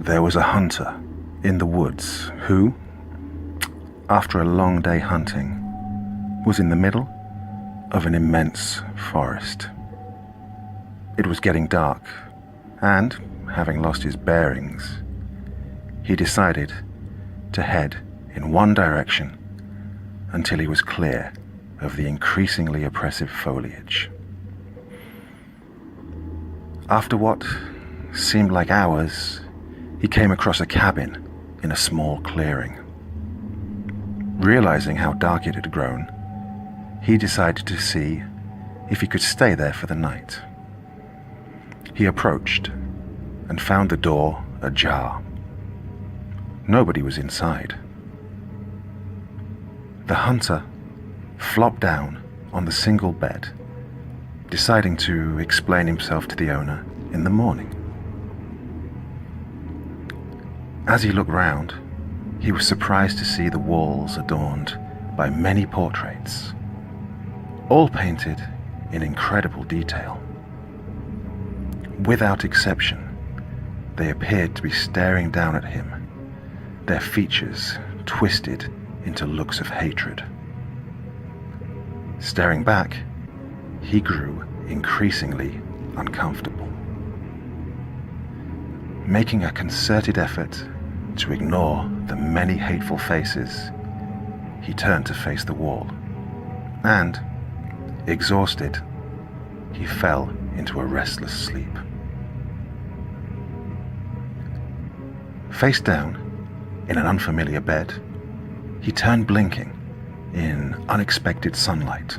There was a hunter in the woods who, after a long day hunting, was in the middle of an immense forest. It was getting dark, and, having lost his bearings, he decided to head in one direction until he was clear of the increasingly oppressive foliage. After what seemed like hours, he came across a cabin in a small clearing. Realizing how dark it had grown, he decided to see if he could stay there for the night. He approached and found the door ajar. Nobody was inside. The hunter flopped down on the single bed, deciding to explain himself to the owner in the morning. As he looked round, he was surprised to see the walls adorned by many portraits, all painted in incredible detail. Without exception, they appeared to be staring down at him, their features twisted into looks of hatred. Staring back, he grew increasingly uncomfortable. Making a concerted effort to ignore the many hateful faces, he turned to face the wall, and, exhausted, he fell into a restless sleep. Face down, in an unfamiliar bed, he turned blinking in unexpected sunlight.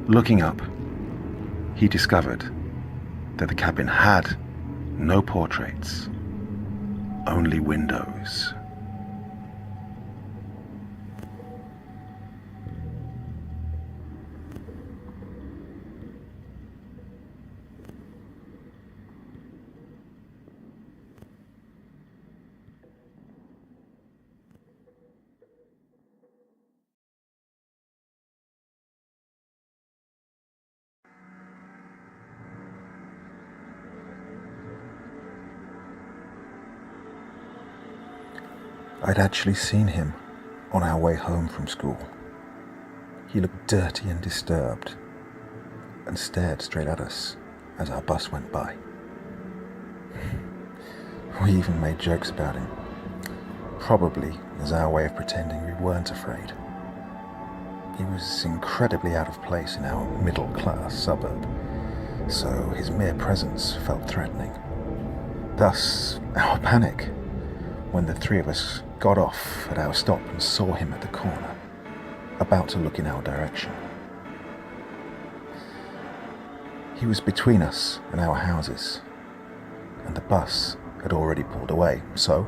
Looking up, he discovered that the cabin had no portraits, only windows. I'd actually seen him on our way home from school. He looked dirty and disturbed, and stared straight at us as our bus went by. We even made jokes about him, probably as our way of pretending we weren't afraid. He was incredibly out of place in our middle-class suburb, so his mere presence felt threatening. Thus, our panic when the three of us got off at our stop and saw him at the corner, about to look in our direction. He was between us and our houses, and the bus had already pulled away, so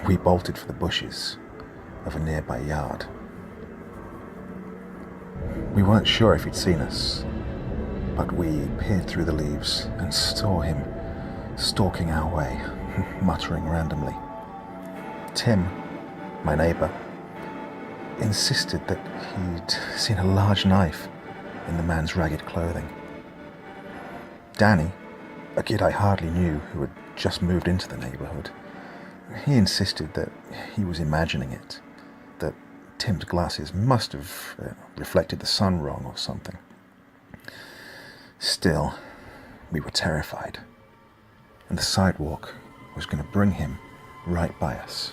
we bolted for the bushes of a nearby yard. We weren't sure if he'd seen us, but we peered through the leaves and saw him stalking our way, muttering randomly. Tim, my neighbour, insisted that he'd seen a large knife in the man's ragged clothing. Danny, a kid I hardly knew who had just moved into the neighbourhood, he insisted that he was imagining it, that Tim's glasses must have reflected the sun wrong or something. Still, we were terrified, and the sidewalk was going to bring him right by us.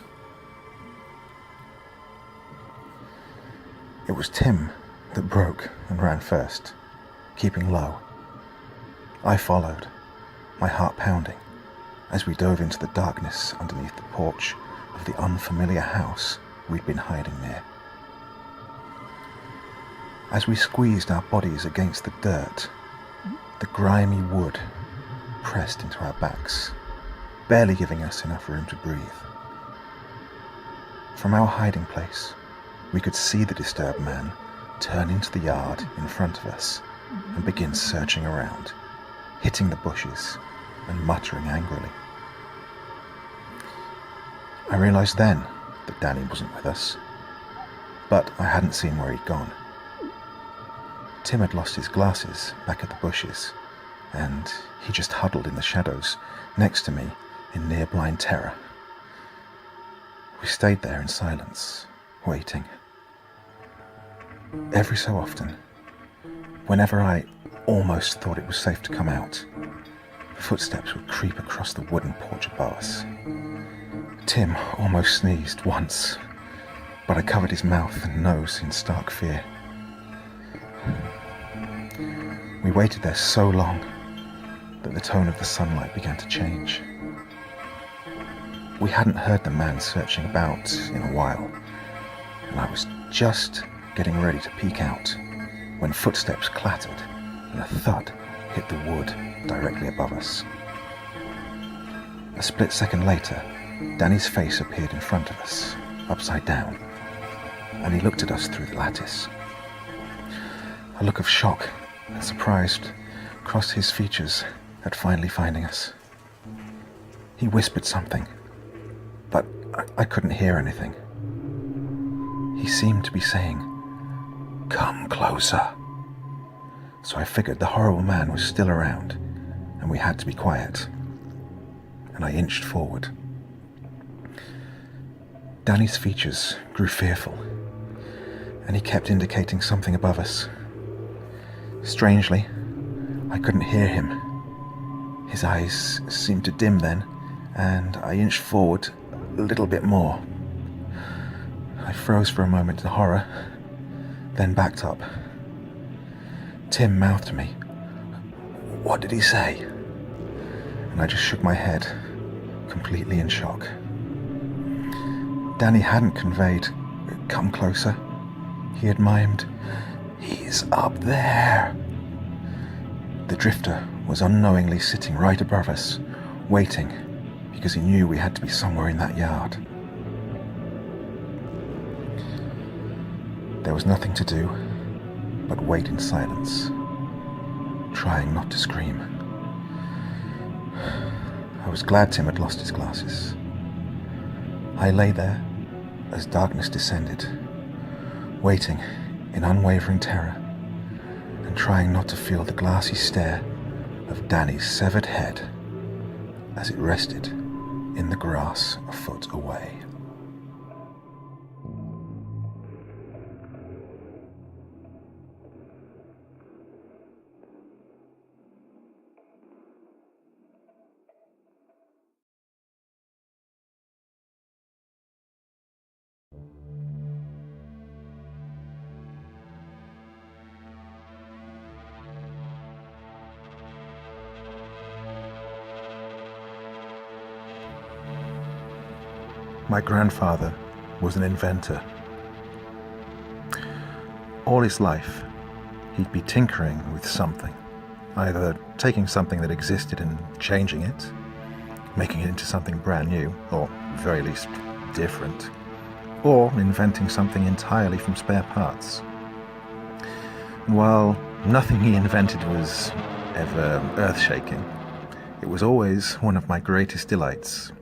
It was Tim that broke and ran first, keeping low. I followed, my heart pounding, as we dove into the darkness underneath the porch of the unfamiliar house we'd been hiding near. As we squeezed our bodies against the dirt, the grimy wood pressed into our backs, barely giving us enough room to breathe. From our hiding place, we could see the disturbed man turn into the yard in front of us and begin searching around, hitting the bushes and muttering angrily. I realized then that Danny wasn't with us, but I hadn't seen where he'd gone. Tim had lost his glasses back at the bushes, and he just huddled in the shadows next to me in near blind terror. We stayed there in silence, waiting. Every so often, whenever I almost thought it was safe to come out, footsteps would creep across the wooden porch above us. Tim almost sneezed once, but I covered his mouth and nose in stark fear. We waited there so long that the tone of the sunlight began to change. We hadn't heard the man searching about in a while, and I was just getting ready to peek out when footsteps clattered and a thud hit the wood directly above us. A split second later, Danny's face appeared in front of us, upside down, and he looked at us through the lattice. A look of shock and surprise crossed his features at finally finding us. He whispered something, but I couldn't hear anything. He seemed to be saying, "Come closer." So I figured the horrible man was still around, and we had to be quiet. And I inched forward. Danny's features grew fearful, and he kept indicating something above us. Strangely, I couldn't hear him. His eyes seemed to dim then, and I inched forward a little bit more. I froze for a moment in horror, then backed up. Tim mouthed to me, "What did he say?" And I just shook my head, completely in shock. Danny hadn't conveyed, "Come closer." He had mimed, "He's up there." The drifter was unknowingly sitting right above us, waiting, because he knew we had to be somewhere in that yard. There was nothing to do but wait in silence, trying not to scream. I was glad Tim had lost his glasses. I lay there as darkness descended, waiting in unwavering terror and trying not to feel the glassy stare of Danny's severed head as it rested in the grass a foot away. My grandfather was an inventor. All his life, he'd be tinkering with something, either taking something that existed and changing it, making it into something brand new, or at the very least different, or inventing something entirely from spare parts. While nothing he invented was ever earth-shaking, it was always one of my greatest delights,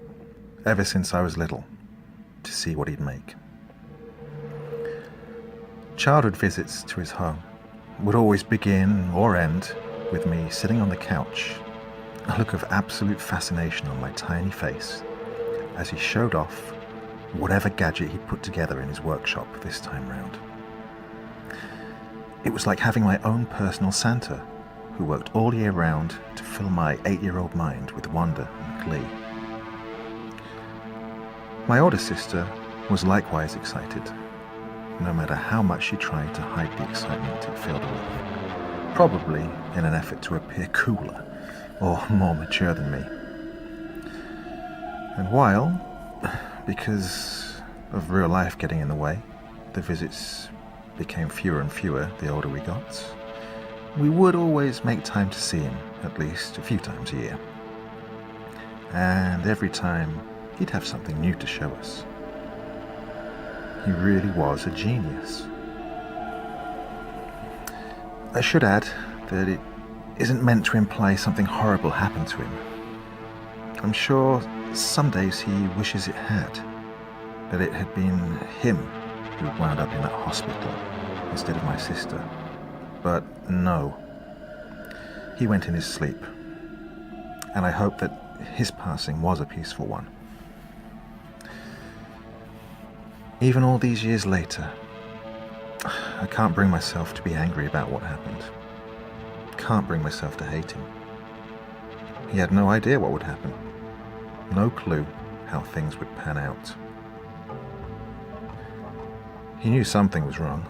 ever since I was little, to see what he'd make. Childhood visits to his home would always begin or end with me sitting on the couch, a look of absolute fascination on my tiny face as he showed off whatever gadget he'd put together in his workshop this time round. It was like having my own personal Santa who worked all year round to fill my 8-year-old mind with wonder and glee. My older sister was likewise excited, no matter how much she tried to hide the excitement it filled her with, probably in an effort to appear cooler or more mature than me. And while, because of real life getting in the way, the visits became fewer and fewer the older we got, we would always make time to see him at least a few times a year. And every time, he'd have something new to show us. He really was a genius. I should add that it isn't meant to imply something horrible happened to him. I'm sure some days he wishes it had, that it had been him who wound up in that hospital instead of my sister. But no, he went in his sleep, and I hope that his passing was a peaceful one. Even all these years later, I can't bring myself to be angry about what happened. Can't bring myself to hate him. He had no idea what would happen. No clue how things would pan out. He knew something was wrong.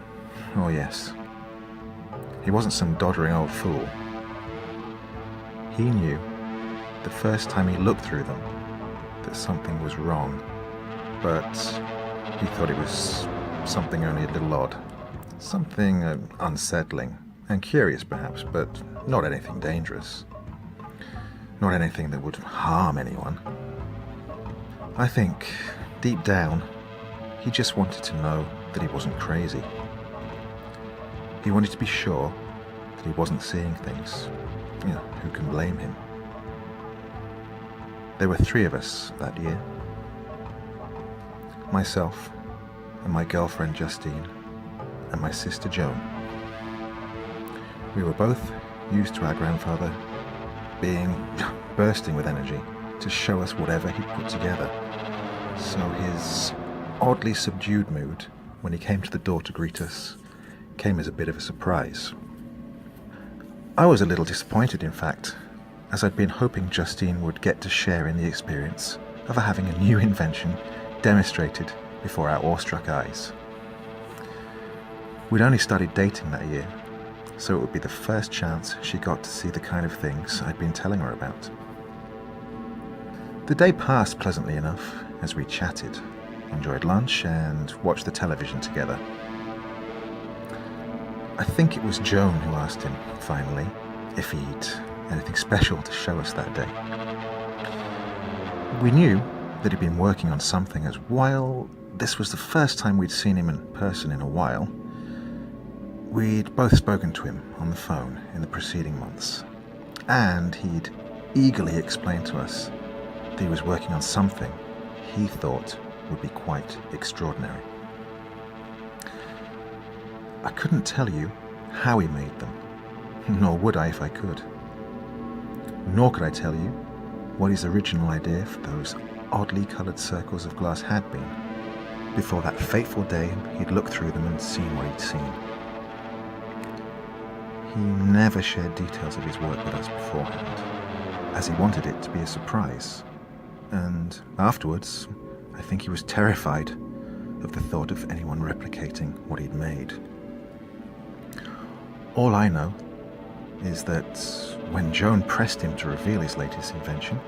Oh yes. He wasn't some doddering old fool. He knew the first time he looked through them that something was wrong, but he thought it was something only a little odd. Something unsettling and curious perhaps, but not anything dangerous. Not anything that would harm anyone. I think, deep down, he just wanted to know that he wasn't crazy. He wanted to be sure that he wasn't seeing things. Who can blame him? There were 3 of us that year. Myself and my girlfriend Justine and my sister Joan. We were both used to our grandfather bursting with energy to show us whatever he'd put together. So his oddly subdued mood when he came to the door to greet us came as a bit of a surprise. I was a little disappointed, in fact, as I'd been hoping Justine would get to share in the experience of having a new invention demonstrated before our awestruck eyes. We'd only started dating that year, so it would be the first chance she got to see the kind of things I'd been telling her about. The day passed pleasantly enough as we chatted, enjoyed lunch, and watched the television together. I think it was Joan who asked him, finally, if he'd anything special to show us that day. We knew that he'd been working on something, as while this was the first time we'd seen him in person in a while, we'd both spoken to him on the phone in the preceding months, and he'd eagerly explained to us that he was working on something he thought would be quite extraordinary. I couldn't tell you how he made them, nor would I if I could. Nor could I tell you what his original idea for those oddly coloured circles of glass had been, before that fateful day he'd looked through them and seen what he'd seen. He never shared details of his work with us beforehand, as he wanted it to be a surprise, and afterwards, I think he was terrified of the thought of anyone replicating what he'd made. All I know is that when Joan pressed him to reveal his latest invention,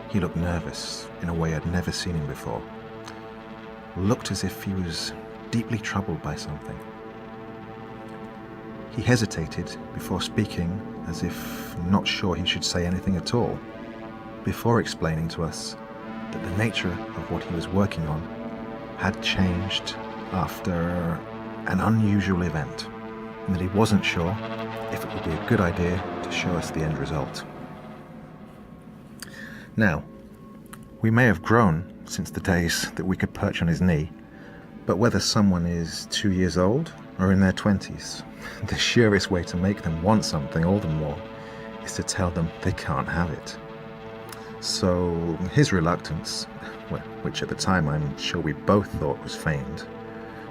he looked nervous in a way I'd never seen him before. Looked as if he was deeply troubled by something. He hesitated before speaking, as if not sure he should say anything at all, before explaining to us that the nature of what he was working on had changed after an unusual event, and that he wasn't sure if it would be a good idea to show us the end result. Now, we may have grown since the days that we could perch on his knee, but whether someone is 2 years old or in their 20s, the surest way to make them want something all the more is to tell them they can't have it. So his reluctance, which at the time I'm sure we both thought was feigned,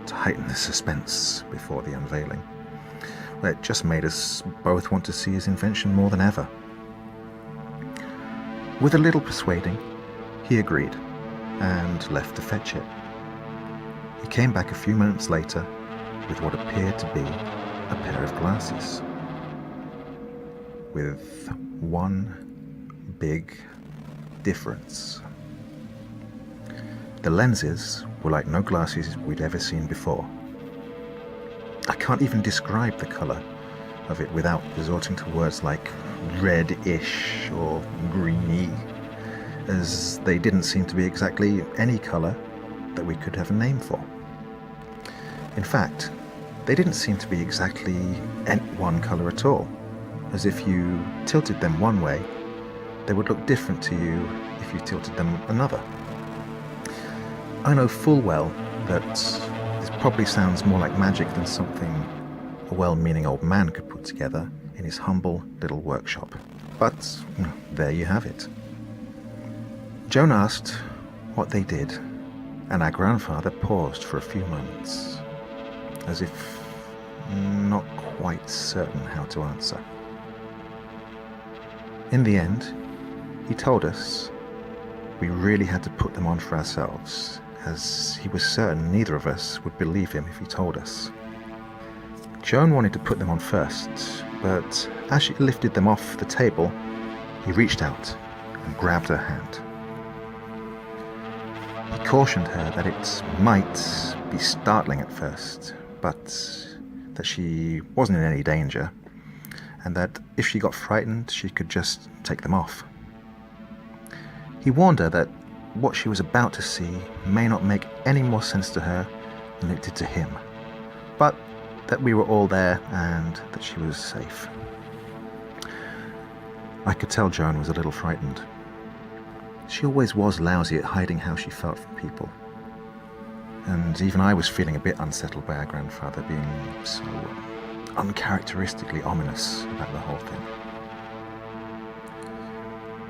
to heighten the suspense before the unveiling, it just made us both want to see his invention more than ever. With a little persuading, he agreed and left to fetch it. He came back a few moments later with what appeared to be a pair of glasses, with one big difference. The lenses were like no glasses we'd ever seen before. I can't even describe the colour of it without resorting to words like reddish or greeny, as they didn't seem to be exactly any colour that we could have a name for. In fact, they didn't seem to be exactly one colour at all, as if you tilted them one way, they would look different to you if you tilted them another. I know full well that this probably sounds more like magic than something a well-meaning old man could put together in his humble little workshop. But there you have it. Joan asked what they did, and our grandfather paused for a few moments, as if not quite certain how to answer. In the end, he told us we really had to put them on for ourselves, as he was certain neither of us would believe him if he told us. Joan wanted to put them on first, but as she lifted them off the table, he reached out and grabbed her hand. He cautioned her that it might be startling at first, but that she wasn't in any danger, and that if she got frightened, she could just take them off. He warned her that what she was about to see may not make any more sense to her than it did to him, but that we were all there and that she was safe. I could tell Joan was a little frightened. She always was lousy at hiding how she felt from people. And even I was feeling a bit unsettled by our grandfather being so uncharacteristically ominous about the whole thing.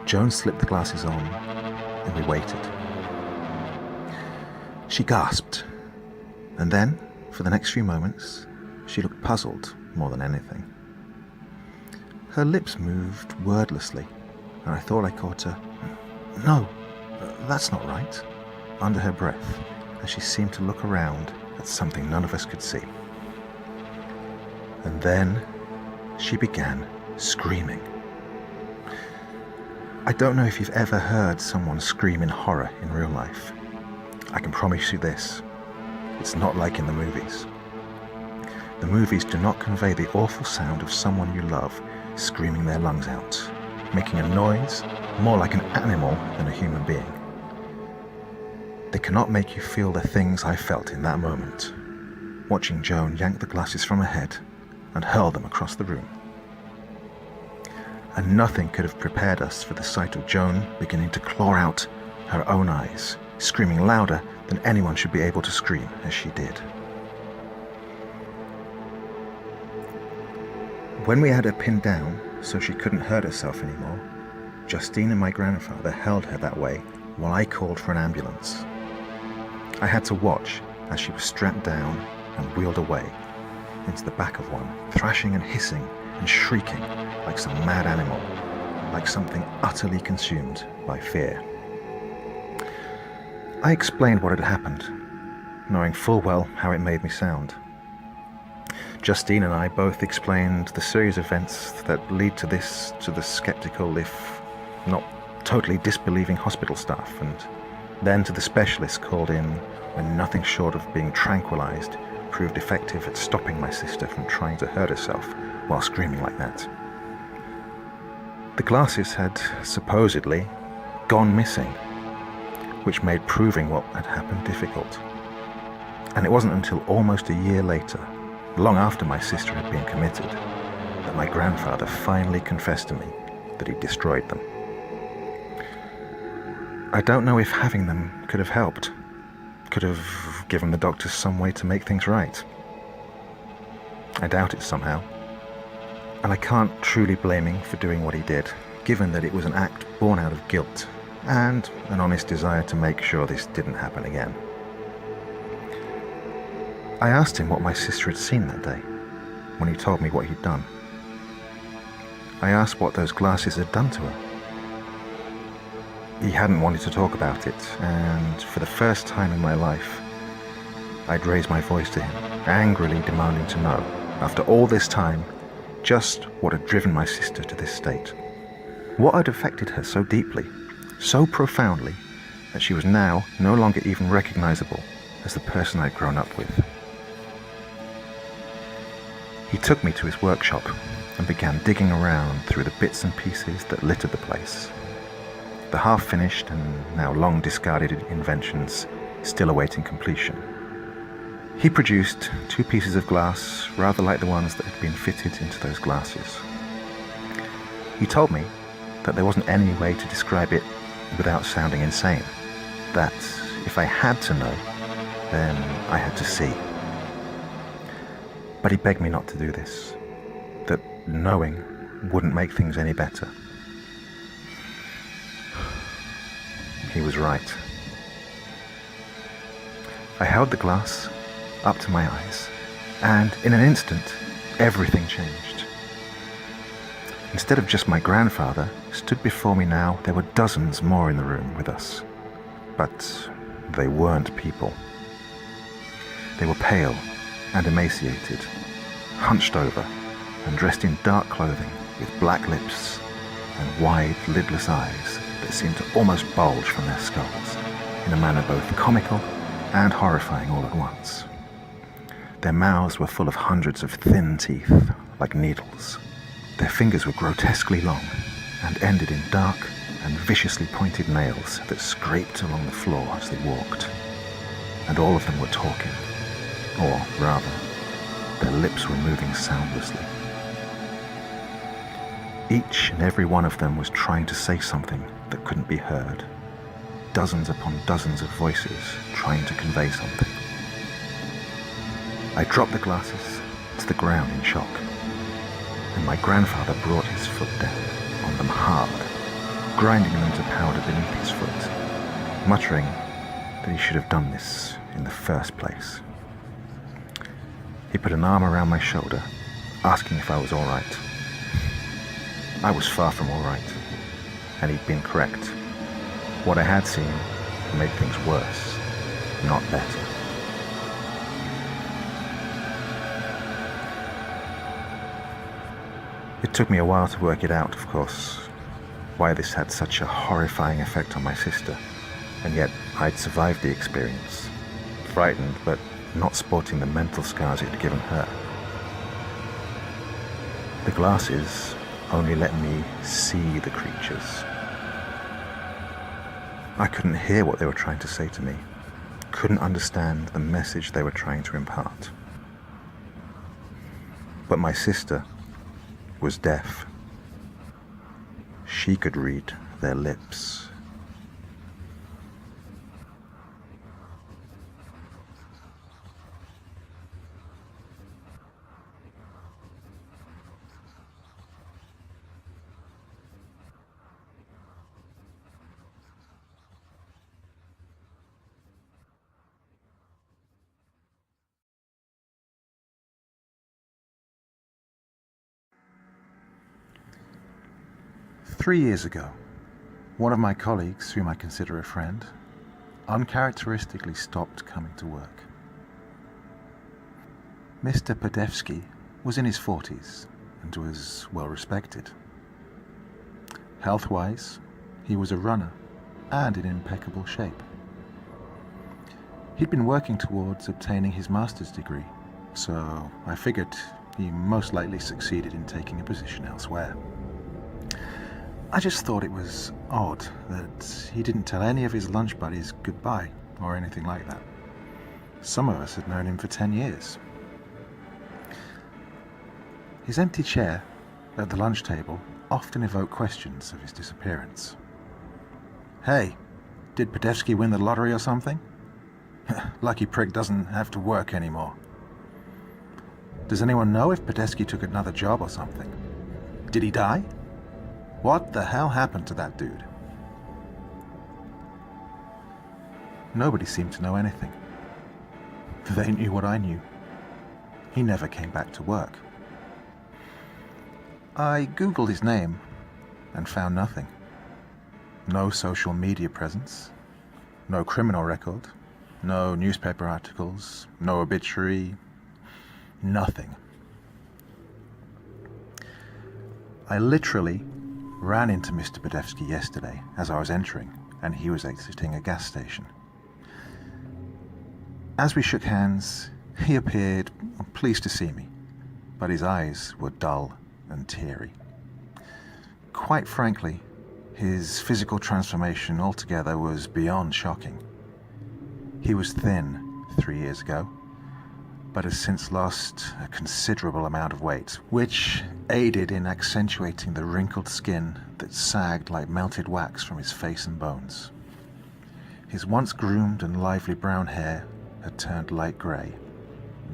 Joan slipped the glasses on, and we waited. She gasped, and then, for the next few moments, she looked puzzled more than anything. Her lips moved wordlessly, and I thought I caught her, "No, that's not right," under her breath, as she seemed to look around at something none of us could see. And then she began screaming. I don't know if you've ever heard someone scream in horror in real life. I can promise you this, it's not like in the movies. The movies do not convey the awful sound of someone you love screaming their lungs out, making a noise more like an animal than a human being. They cannot make you feel the things I felt in that moment, watching Joan yank the glasses from her head and hurl them across the room. And nothing could have prepared us for the sight of Joan beginning to claw out her own eyes, screaming louder than anyone should be able to scream as she did. When we had her pinned down so she couldn't hurt herself anymore, Justine and my grandfather held her that way while I called for an ambulance. I had to watch as she was strapped down and wheeled away into the back of one, thrashing and hissing and shrieking like some mad animal, like something utterly consumed by fear. I explained what had happened, knowing full well how it made me sound. Justine and I both explained the series of events that lead to this to the skeptical, if not totally disbelieving hospital staff, and then to the specialists called in when nothing short of being tranquilized proved effective at stopping my sister from trying to hurt herself while screaming like that. The glasses had supposedly gone missing, which made proving what had happened difficult. And it wasn't until almost a year later, long after my sister had been committed, that my grandfather finally confessed to me that he'd destroyed them. I don't know if having them could have helped, could have given the doctors some way to make things right. I doubt it somehow. And I can't truly blame him for doing what he did, given that it was an act born out of guilt and an honest desire to make sure this didn't happen again. I asked him what my sister had seen that day, when he told me what he'd done. I asked what those glasses had done to her. He hadn't wanted to talk about it, and for the first time in my life, I'd raised my voice to him, angrily demanding to know, after all this time, just what had driven my sister to this state. What had affected her so deeply, so profoundly, that she was now no longer even recognizable as the person I'd grown up with. He took me to his workshop and began digging around through the bits and pieces that littered the place. The half-finished and now long discarded inventions still awaiting completion. He produced 2 pieces of glass rather like the ones that had been fitted into those glasses. He told me that there wasn't any way to describe it without sounding insane, that if I had to know, then I had to see. But he begged me not to do this, that knowing wouldn't make things any better. He was right. I held the glass up to my eyes, and in an instant, everything changed. Instead of just my grandfather, stood before me now, there were dozens more in the room with us. But they weren't people. They were pale and emaciated, hunched over and dressed in dark clothing with black lips and wide, lidless eyes that seemed to almost bulge from their skulls in a manner both comical and horrifying all at once. Their mouths were full of hundreds of thin teeth, like needles. Their fingers were grotesquely long and ended in dark and viciously pointed nails that scraped along the floor as they walked. And all of them were talking, or rather, their lips were moving soundlessly. Each and every one of them was trying to say something that couldn't be heard. Dozens upon dozens of voices trying to convey something. I dropped the glasses to the ground in shock, and my grandfather brought his foot down on them hard, grinding them to powder beneath his foot, muttering that he should have done this in the first place. He put an arm around my shoulder, asking if I was all right. I was far from all right, and he'd been correct. What I had seen made things worse, not better. It took me a while to work it out, of course, why this had such a horrifying effect on my sister, and yet I'd survived the experience, frightened but not sporting the mental scars it had given her. The glasses only let me see the creatures. I couldn't hear what they were trying to say to me, couldn't understand the message they were trying to impart. But my sister was deaf. She could read their lips. Three years ago, one of my colleagues, whom I consider a friend, uncharacteristically stopped coming to work. Mr. Podevsky was in his 40s and was well respected. Health-wise, he was a runner and in impeccable shape. He'd been working towards obtaining his master's degree, so I figured he most likely succeeded in taking a position elsewhere. I just thought it was odd that he didn't tell any of his lunch buddies goodbye or anything like that. Some of us had known him for 10 years. His empty chair at the lunch table often evoked questions of his disappearance. Hey, did Podevsky win the lottery or something? Lucky prick doesn't have to work anymore. Does anyone know if Podevsky took another job or something? Did he die? What the hell happened to that dude? Nobody seemed to know anything. They knew what I knew. He never came back to work. I Googled his name and found nothing. No social media presence, no criminal record, no newspaper articles, no obituary, nothing. I literally ran into Mr. Podevsky yesterday as I was entering, and he was exiting a gas station. As we shook hands, he appeared pleased to see me, but his eyes were dull and teary. Quite frankly, his physical transformation altogether was beyond shocking. He was thin 3 years ago, but has since lost a considerable amount of weight, which aided in accentuating the wrinkled skin that sagged like melted wax from his face and bones. His once groomed and lively brown hair had turned light grey,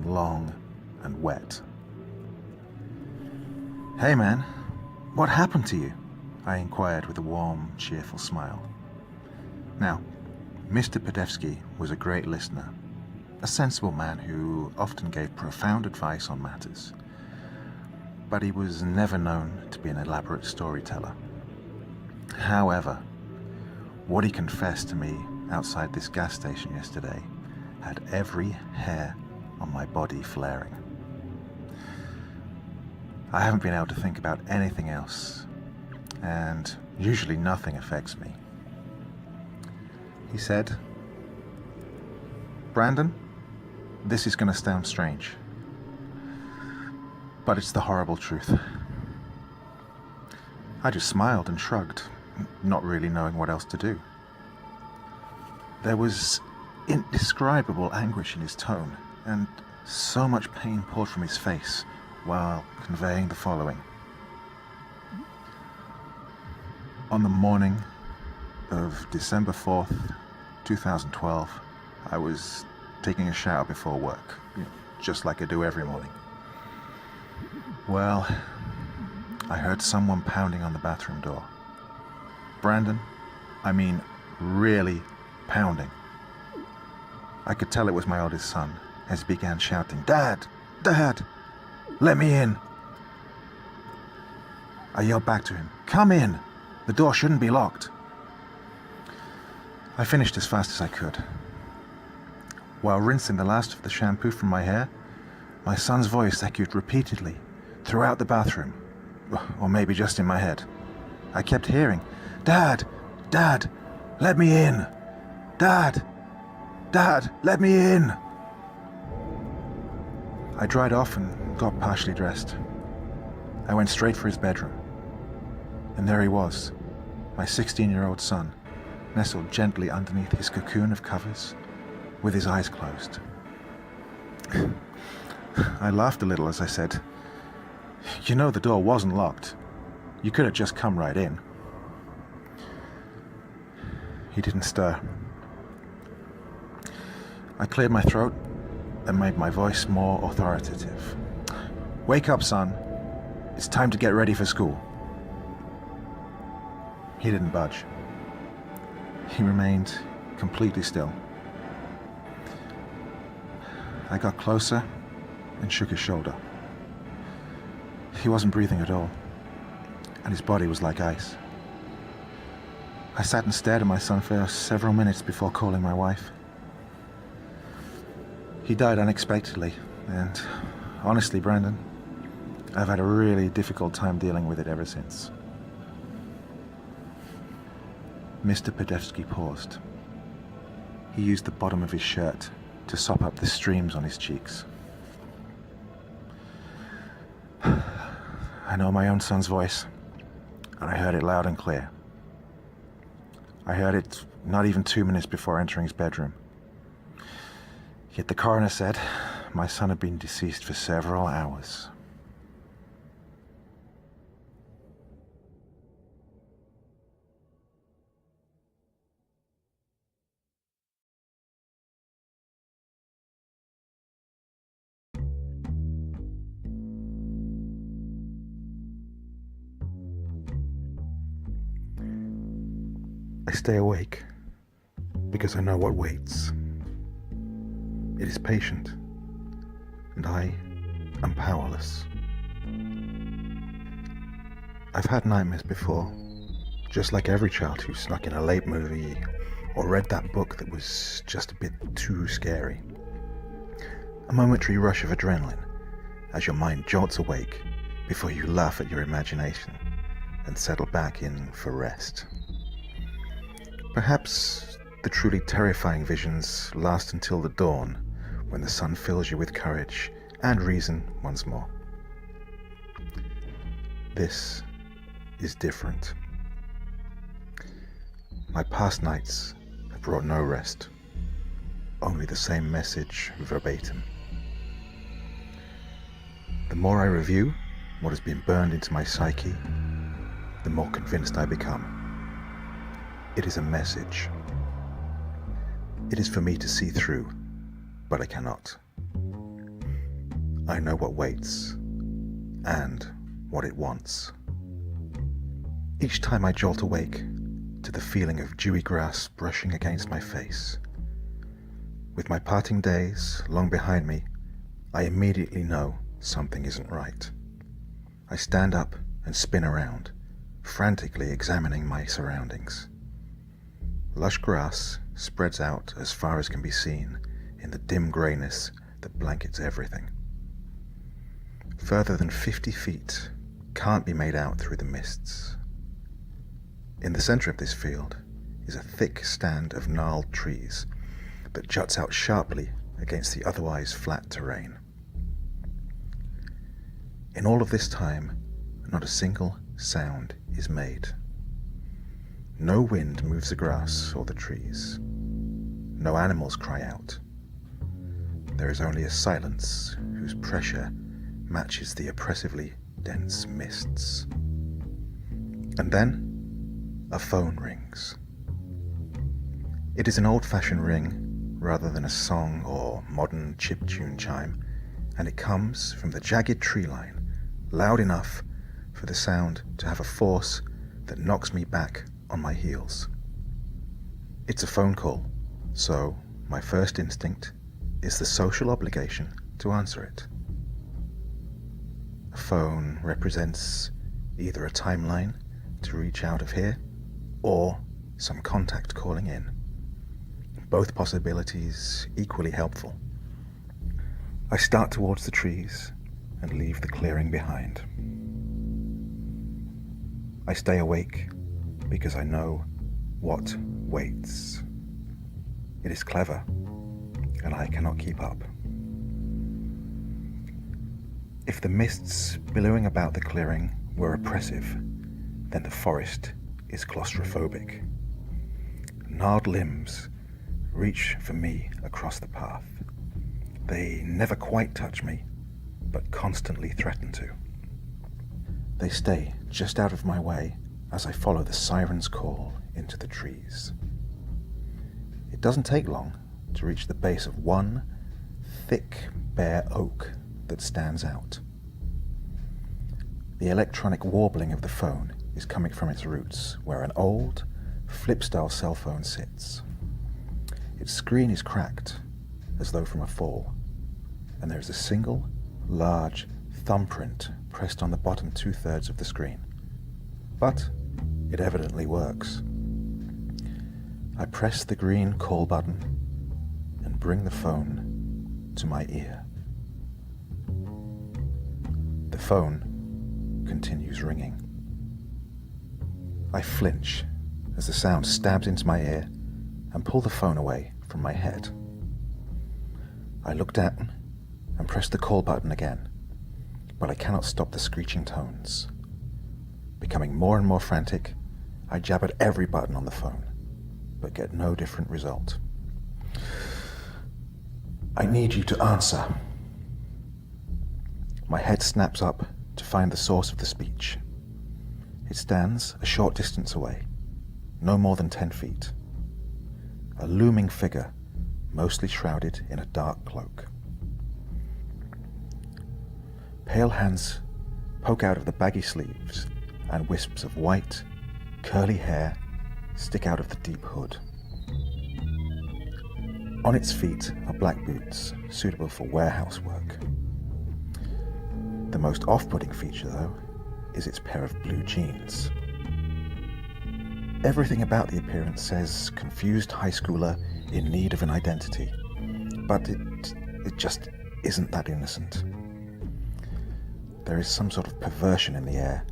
long and wet. "Hey man, what happened to you?" I inquired with a warm, cheerful smile. Now, Mr. Podevsky was a great listener, a sensible man who often gave profound advice on matters, but he was never known to be an elaborate storyteller. However, what he confessed to me outside this gas station yesterday had every hair on my body flaring. I haven't been able to think about anything else, and usually nothing affects me. He said, "Brandon, this is going to sound strange, but it's the horrible truth." I just smiled and shrugged, not really knowing what else to do. There was indescribable anguish in his tone, and so much pain poured from his face while conveying the following. On the morning of December 4th, 2012, I was taking a shower before work, just like I do every morning. Well, I heard someone pounding on the bathroom door. Brandon, I mean really pounding. I could tell it was my oldest son as he began shouting, "Dad! Dad! Let me in!" I yelled back to him, "Come in! The door shouldn't be locked." I finished as fast as I could. While rinsing the last of the shampoo from my hair, my son's voice echoed repeatedly throughout the bathroom, or maybe just in my head. I kept hearing, "Dad! Dad! Let me in! Dad! Dad! Let me in!" I dried off and got partially dressed. I went straight for his bedroom. And there he was, my 16-year-old son, nestled gently underneath his cocoon of covers, with his eyes closed. I laughed a little as I said, "You know the door wasn't locked. You could have just come right in." He didn't stir. I cleared my throat and made my voice more authoritative. "Wake up, son. It's time to get ready for school." He didn't budge. He remained completely still. I got closer and shook his shoulder. He wasn't breathing at all, and his body was like ice. I sat and stared at my son for several minutes before calling my wife. He died unexpectedly, and honestly, Brandon, I've had a really difficult time dealing with it ever since. Mr. Podevsky paused. He used the bottom of his shirt to sop up the streams on his cheeks. I know my own son's voice, and I heard it loud and clear. I heard it not even 2 minutes before entering his bedroom. Yet the coroner said my son had been deceased for several hours. I stay awake because I know what waits. It is patient, and I am powerless. I've had nightmares before, just like every child who snuck in a late movie or read that book that was just a bit too scary. A momentary rush of adrenaline as your mind jolts awake before you laugh at your imagination and settle back in for rest. Perhaps the truly terrifying visions last until the dawn, when the sun fills you with courage and reason once more. This is different. My past nights have brought no rest, only the same message verbatim. The more I review what has been burned into my psyche, the more convinced I become. It is a message. It is for me to see through, but I cannot. I know what waits and what it wants. Each time I jolt awake to the feeling of dewy grass brushing against my face. With my parting days long behind me, I immediately know something isn't right. I stand up and spin around, frantically examining my surroundings. Lush grass spreads out as far as can be seen in the dim greyness that blankets everything. Further than 50 feet can't be made out through the mists. In the center of this field is a thick stand of gnarled trees that juts out sharply against the otherwise flat terrain. In all of this time, not a single sound is made. No wind moves the grass or the trees. No animals cry out. There is only a silence whose pressure matches the oppressively dense mists. And then, a phone rings. It is an old-fashioned ring rather than a song or modern chiptune chime, and it comes from the jagged tree line, loud enough for the sound to have a force that knocks me back on my heels. It's a phone call, so my first instinct is the social obligation to answer it. A phone represents either a timeline to reach out of here, or some contact calling in. Both possibilities equally helpful. I start towards the trees and leave the clearing behind. I stay awake because I know what waits. It is clever, and I cannot keep up. If the mists billowing about the clearing were oppressive, then the forest is claustrophobic. Gnarled limbs reach for me across the path. They never quite touch me, but constantly threaten to. They stay just out of my way as I follow the siren's call into the trees. It doesn't take long to reach the base of one thick, bare oak that stands out. The electronic warbling of the phone is coming from its roots, where an old, flip-style cell phone sits. Its screen is cracked, as though from a fall, and there is a single, large thumbprint pressed on the bottom 2/3 of the screen. But it evidently works. I press the green call button and bring the phone to my ear. The phone continues ringing. I flinch as the sound stabs into my ear and pull the phone away from my head. I look down and press the call button again, but I cannot stop the screeching tones. Becoming more and more frantic, I jab at every button on the phone, but get no different result. I need you to answer. My head snaps up to find the source of the speech. It stands a short distance away, no more than 10 feet. A looming figure, mostly shrouded in a dark cloak. Pale hands poke out of the baggy sleeves, and wisps of white, curly hair stick out of the deep hood. On its feet are black boots, suitable for warehouse work. The most off-putting feature, though, is its pair of blue jeans. Everything about the appearance says confused high schooler in need of an identity, but it just isn't that innocent. There is some sort of perversion in the air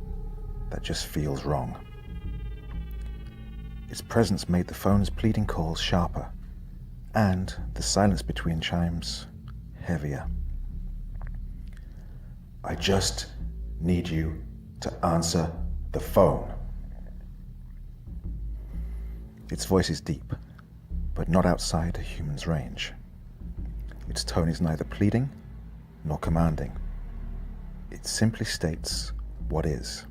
that just feels wrong. Its presence made the phone's pleading calls sharper, and the silence between chimes heavier. I just need you to answer the phone. Its voice is deep, but not outside a human's range. Its tone is neither pleading nor commanding. It simply states what is.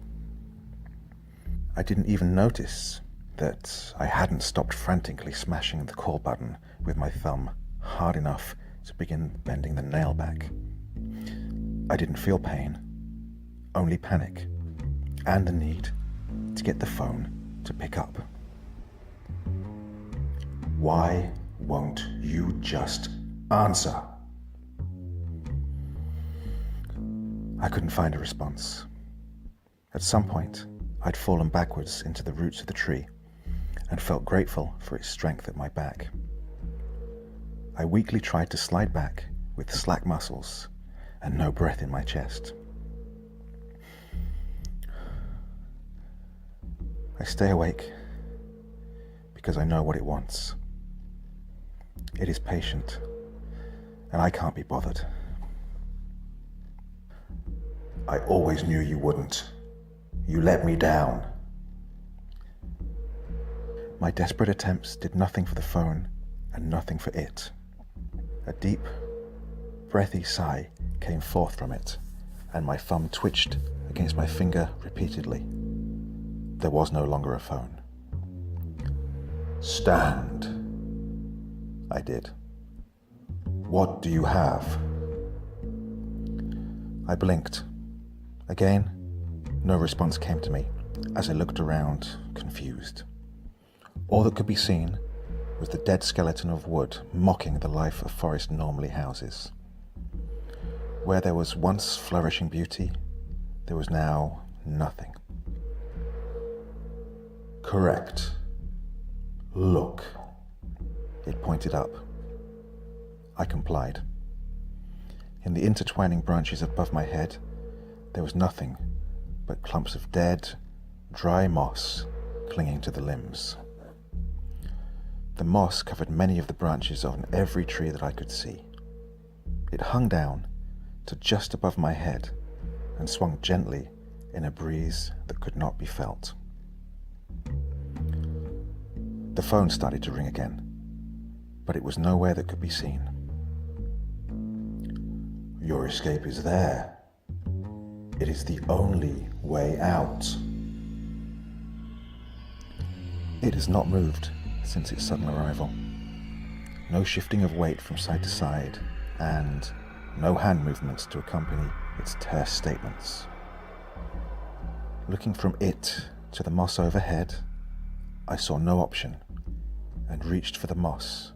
I didn't even notice that I hadn't stopped frantically smashing the call button with my thumb hard enough to begin bending the nail back. I didn't feel pain, only panic, and the need to get the phone to pick up. Why won't you just answer? I couldn't find a response. At some point, I'd fallen backwards into the roots of the tree and felt grateful for its strength at my back. I weakly tried to slide back with slack muscles and no breath in my chest. I stay awake because I know what it wants. It is patient, and I can't be bothered. I always knew you wouldn't. You let me down. My desperate attempts did nothing for the phone and nothing for it. A deep, breathy sigh came forth from it, and my thumb twitched against my finger repeatedly. There was no longer a phone. Stand. I did. What do you have? I blinked. Again, no response came to me as I looked around, confused. All that could be seen was the dead skeleton of wood mocking the life a forest normally houses. Where there was once flourishing beauty, there was now nothing. Correct. Look. It pointed up. I complied. In the intertwining branches above my head, there was nothing but clumps of dead, dry moss clinging to the limbs. The moss covered many of the branches on every tree that I could see. It hung down to just above my head and swung gently in a breeze that could not be felt. The phone started to ring again, but it was nowhere that could be seen. Your escape is there. It is the only way out. It has not moved since its sudden arrival. No shifting of weight from side to side, and no hand movements to accompany its terse statements. Looking from it to the moss overhead, I saw no option and reached for the moss.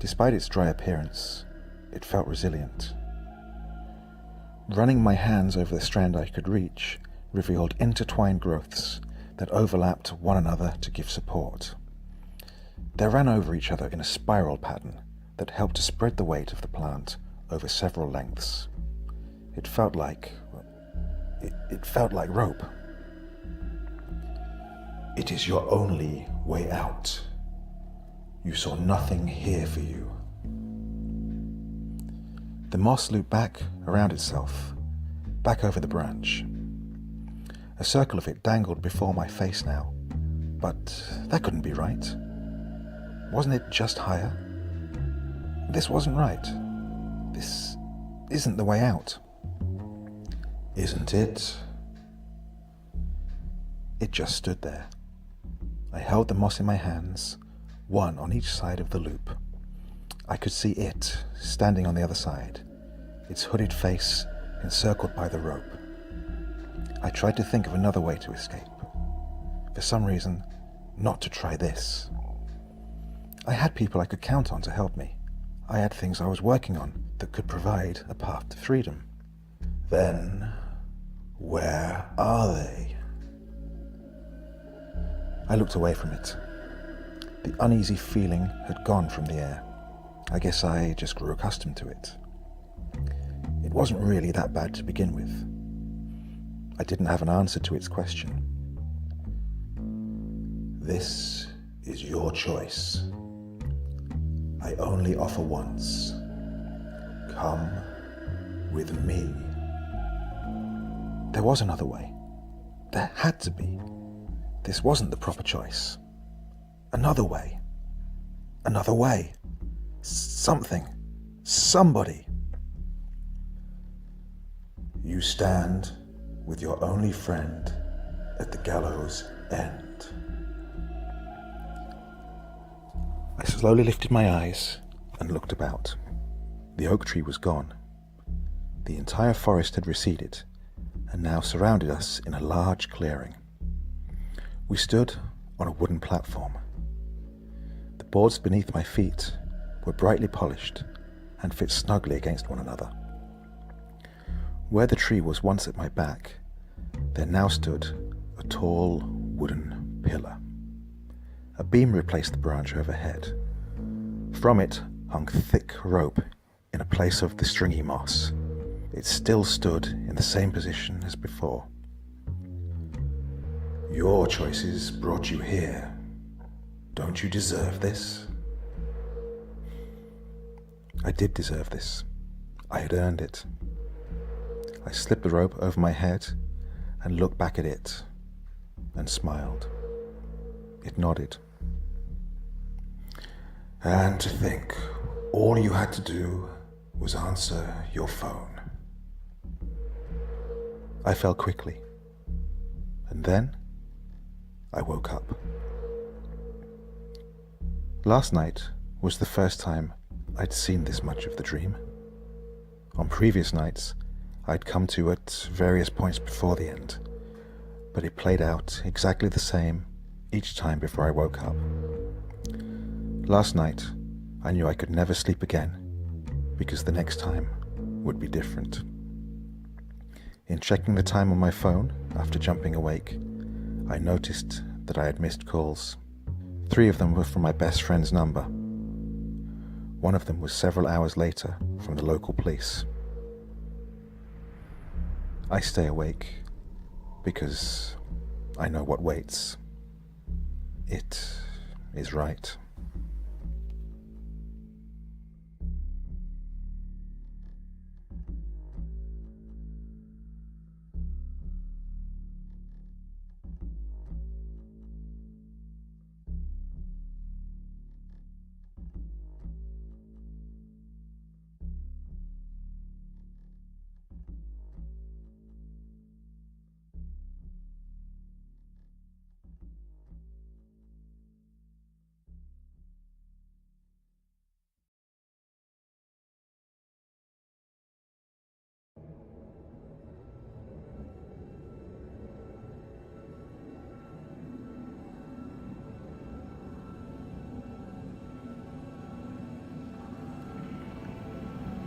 Despite its dry appearance, it felt resilient. Running my hands over the strand I could reach revealed intertwined growths that overlapped one another to give support. They ran over each other in a spiral pattern that helped to spread the weight of the plant over several lengths. It felt like rope. It is your only way out. You saw nothing here for you. The moss looped back around itself, back over the branch. A circle of it dangled before my face now, but that couldn't be right. Wasn't it just higher? This wasn't right. This isn't the way out. Isn't it? It just stood there. I held the moss in my hands, one on each side of the loop. I could see it standing on the other side, its hooded face encircled by the rope. I tried to think of another way to escape. For some reason, not to try this. I had people I could count on to help me. I had things I was working on that could provide a path to freedom. Then, where are they? I looked away from it. The uneasy feeling had gone from the air. I guess I just grew accustomed to it. It wasn't really that bad to begin with. I didn't have an answer to its question. This is your choice. I only offer once. Come with me. There was another way. There had to be. This wasn't the proper choice. Another way. Another way. Something. Somebody. You stand with your only friend at the gallows end. I slowly lifted my eyes and looked about. The oak tree was gone. The entire forest had receded and now surrounded us in a large clearing. We stood on a wooden platform. The boards beneath my feet were brightly polished and fit snugly against one another. Where the tree was once at my back, there now stood a tall wooden pillar. A beam replaced the branch overhead. From it hung thick rope in a place of the stringy moss. It still stood in the same position as before. Your choices brought you here. Don't you deserve this? I did deserve this. I had earned it. I slipped the rope over my head and looked back at it and smiled. It nodded. And to think, all you had to do was answer your phone. I fell quickly, and then I woke up. Last night was the first time I'd seen this much of the dream. On previous nights, I'd come to at various points before the end, but it played out exactly the same each time before I woke up. Last night, I knew I could never sleep again, because the next time would be different. In checking the time on my phone after jumping awake, I noticed that I had missed calls. 3 of them were from my best friend's number. One of them was several hours later from the local police. I stay awake because I know what waits. It is right.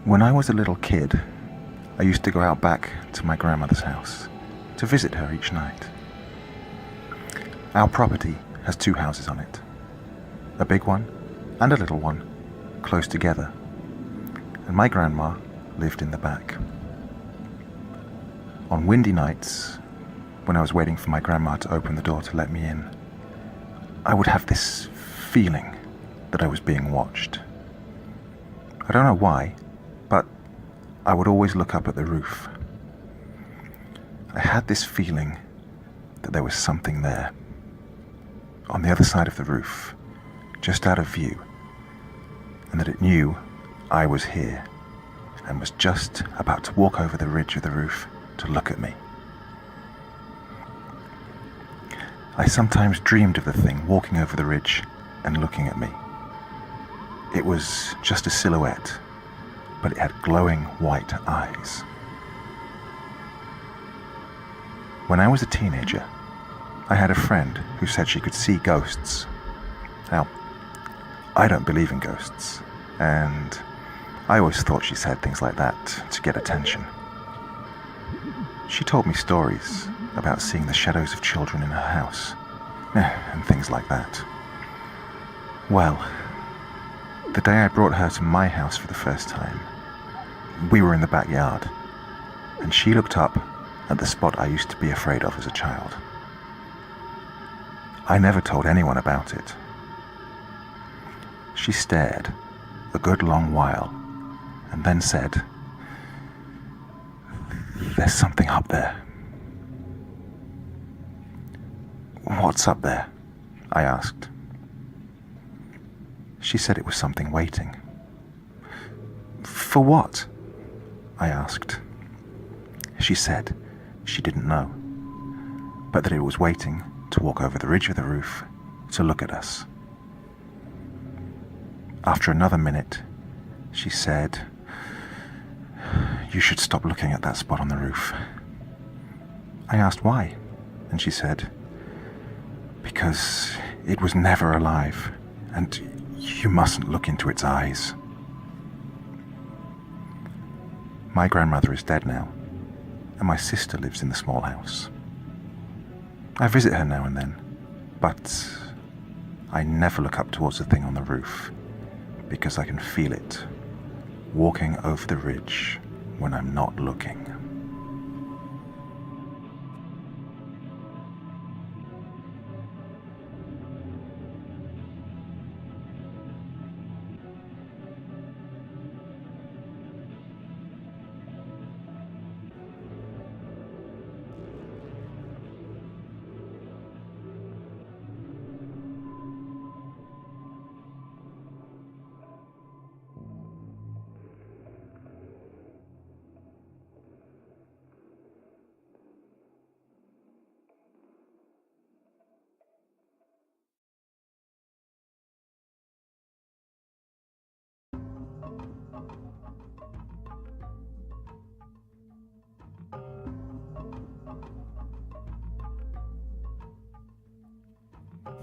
When I was a little kid, I used to go out back to my grandmother's house to visit her each night. Our property has 2 houses on it, a big one and a little one, close together, and my grandma lived in the back. On windy nights, when I was waiting for my grandma to open the door to let me in, I would have this feeling that I was being watched. I don't know why, but I would always look up at the roof. I had this feeling that there was something there, on the other side of the roof, just out of view, and that it knew I was here and was just about to walk over the ridge of the roof to look at me. I sometimes dreamed of the thing walking over the ridge and looking at me. It was just a silhouette, but it had glowing white eyes. When I was a teenager, I had a friend who said she could see ghosts. Now, I don't believe in ghosts, and I always thought she said things like that to get attention. She told me stories about seeing the shadows of children in her house, and things like that. Well, the day I brought her to my house for the first time, we were in the backyard, and she looked up at the spot I used to be afraid of as a child. I never told anyone about it. She stared a good long while, and then said, "There's something up there." "What's up there?" I asked. She said it was something waiting. "For what?" I asked. She said she didn't know, but that it was waiting to walk over the ridge of the roof to look at us. After another minute, she said, "You should stop looking at that spot on the roof." I asked why, and she said, "Because it was never alive, and You mustn't look into its eyes. My grandmother is dead now, and my sister lives in the small house. I visit her now and then, but I never look up towards the thing on the roof because I can feel it walking over the ridge when I'm not looking.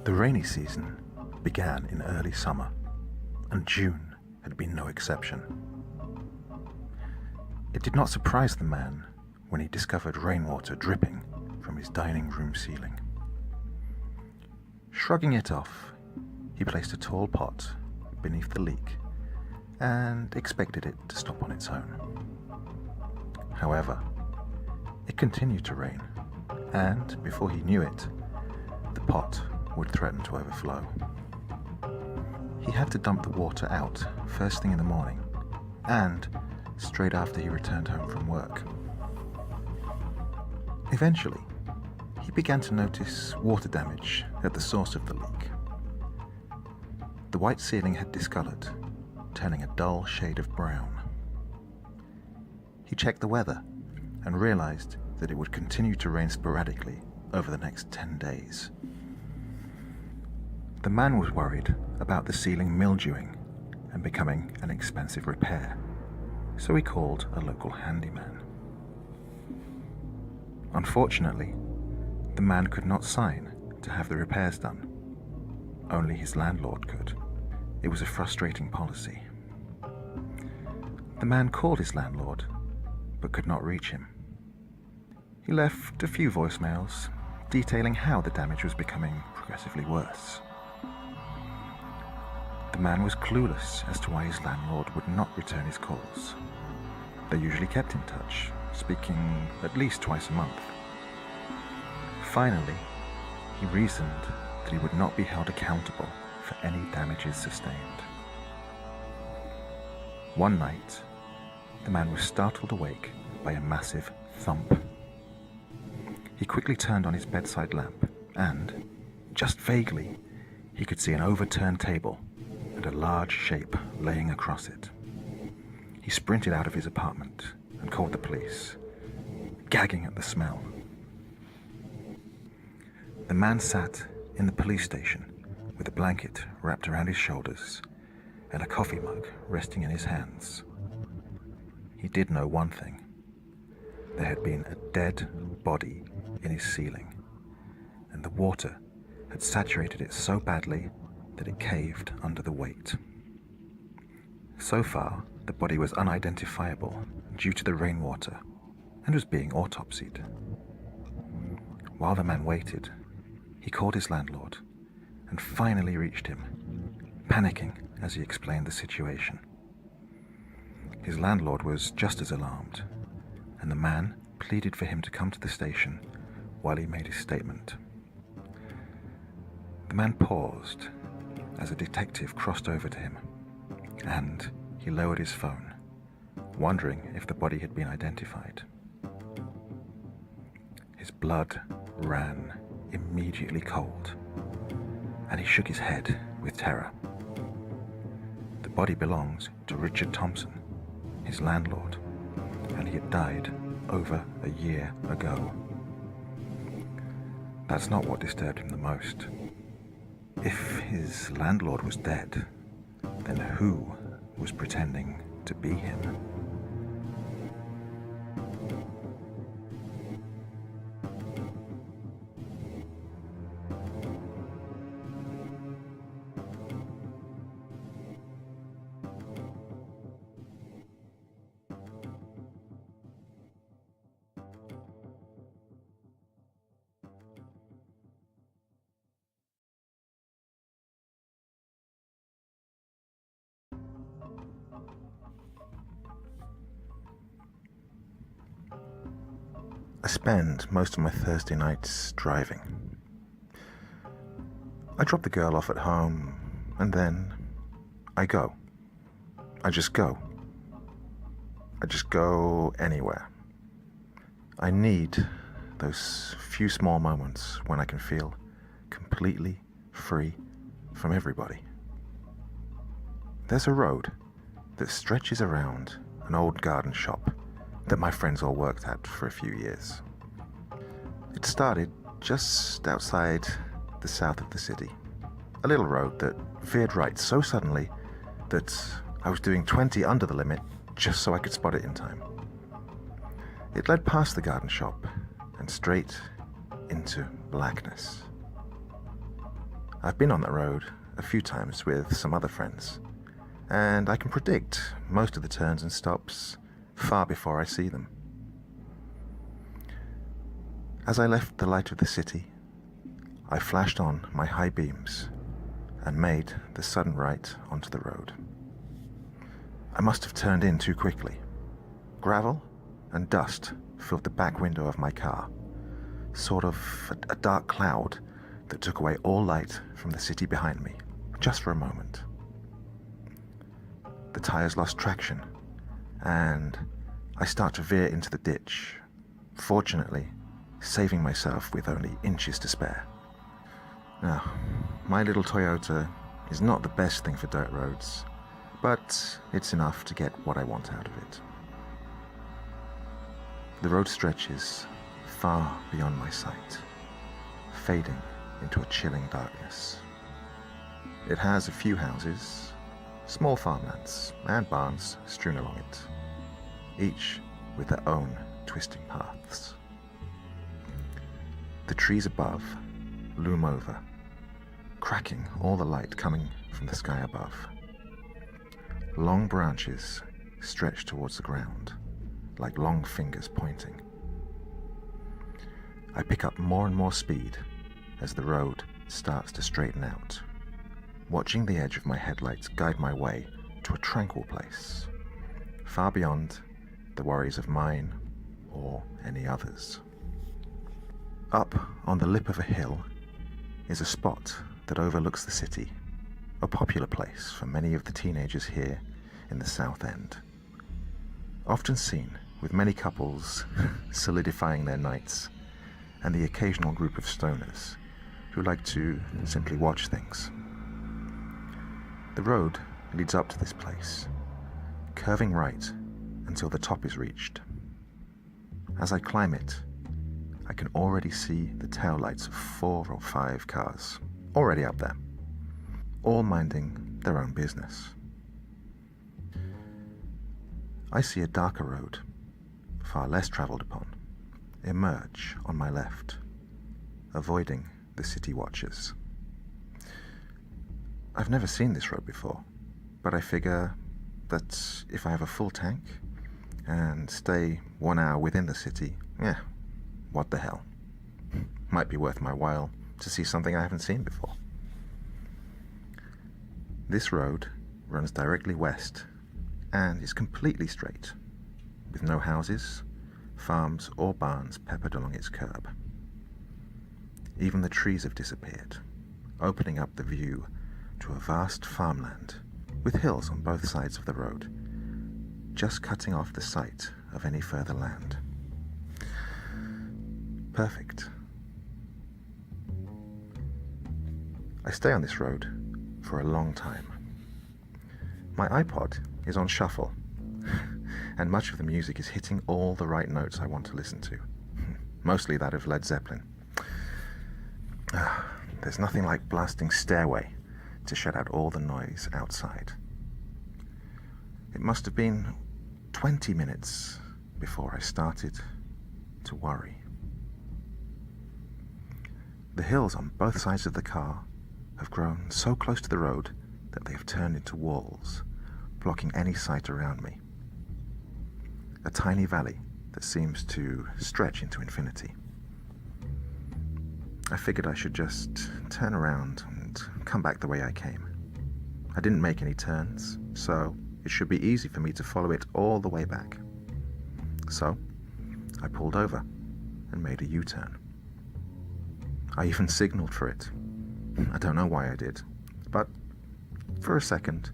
The rainy season began in early summer, and June had been no exception. It did not surprise the man when he discovered rainwater dripping from his dining room ceiling. Shrugging it off, he placed a tall pot beneath the leak and expected it to stop on its own. However, it continued to rain, and before he knew it, the pot would threaten to overflow. He had to dump the water out first thing in the morning and straight after he returned home from work. Eventually, he began to notice water damage at the source of the leak. The white ceiling had discolored, turning a dull shade of brown. He checked the weather and realized that it would continue to rain sporadically over the next 10 days. The man was worried about the ceiling mildewing and becoming an expensive repair, so he called a local handyman. Unfortunately, the man could not sign to have the repairs done. Only his landlord could. It was a frustrating policy. The man called his landlord, but could not reach him. He left a few voicemails detailing how the damage was becoming progressively worse. The man was clueless as to why his landlord would not return his calls. They usually kept in touch, speaking at least twice a month. Finally, he reasoned that he would not be held accountable for any damages sustained. One night, the man was startled awake by a massive thump. He quickly turned on his bedside lamp and, just vaguely, he could see an overturned table and a large shape laying across it. He sprinted out of his apartment and called the police, gagging at the smell. The man sat in the police station with a blanket wrapped around his shoulders and a coffee mug resting in his hands. He did know one thing. There had been a dead body in his ceiling, and the water had saturated it so badly that it caved under the weight. So far, the body was unidentifiable due to the rainwater and was being autopsied. While the man waited, he called his landlord and finally reached him, panicking as he explained the situation. His landlord was just as alarmed, and the man pleaded for him to come to the station while he made his statement. The man paused as a detective crossed over to him, and he lowered his phone, wondering if the body had been identified. His blood ran immediately cold, and he shook his head with terror. The body belonged to Richard Thompson, his landlord, and he had died over a year ago. That's not what disturbed him the most. If his landlord was dead, then who was pretending to be him? spend most of my Thursday nights driving. I drop the girl off at home, and then I go. I just go. I just go anywhere. I need those few small moments when I can feel completely free from everybody. There's a road that stretches around an old garden shop that my friends all worked at for a few years. It started just outside the south of the city, a little road that veered right so suddenly that I was doing 20 under the limit just so I could spot it in time. It led past the garden shop and straight into blackness. I've been on that road a few times with some other friends, and I can predict most of the turns and stops far before I see them. As I left the light of the city, I flashed on my high beams and made the sudden right onto the road. I must have turned in too quickly. Gravel and dust filled the back window of my car, sort of a dark cloud that took away all light from the city behind me, just for a moment. The tires lost traction, and I start to veer into the ditch, fortunately saving myself with only inches to spare. Now, my little Toyota is not the best thing for dirt roads, but it's enough to get what I want out of it. The road stretches far beyond my sight, fading into a chilling darkness. It has a few houses, small farmlands, and barns strewn along it, each with their own twisting paths. The trees above loom over, cracking all the light coming from the sky above. Long branches stretch towards the ground, like long fingers pointing. I pick up more and more speed as the road starts to straighten out, watching the edge of my headlights guide my way to a tranquil place, far beyond the worries of mine or any others. Up on the lip of a hill is a spot that overlooks the city, a popular place for many of the teenagers here in the South End. Often seen with many couples solidifying their nights and the occasional group of stoners who like to simply watch things. The road leads up to this place, curving right until the top is reached. As I climb it, I can already see the taillights of 4 or 5 cars already up there, all minding their own business. I see a darker road, far less traveled upon, emerge on my left, avoiding the city watchers. I've never seen this road before, but I figure that if I have a full tank and stay 1 hour within the city, what the hell? Might be worth my while to see something I haven't seen before. This road runs directly west and is completely straight, with no houses, farms or barns peppered along its curb. Even the trees have disappeared, opening up the view to a vast farmland with hills on both sides of the road, just cutting off the sight of any further land. Perfect. I stay on this road for a long time. My iPod is on shuffle, and much of the music is hitting all the right notes I want to listen to, mostly that of Led Zeppelin. There's nothing like blasting Stairway to shut out all the noise outside. It must have been 20 minutes before I started to worry. The hills on both sides of the car have grown so close to the road that they have turned into walls, blocking any sight around me. A tiny valley that seems to stretch into infinity. I figured I should just turn around and come back the way I came. I didn't make any turns, so it should be easy for me to follow it all the way back. So I pulled over and made a U-turn. I even signaled for it. I don't know why I did, but for a second,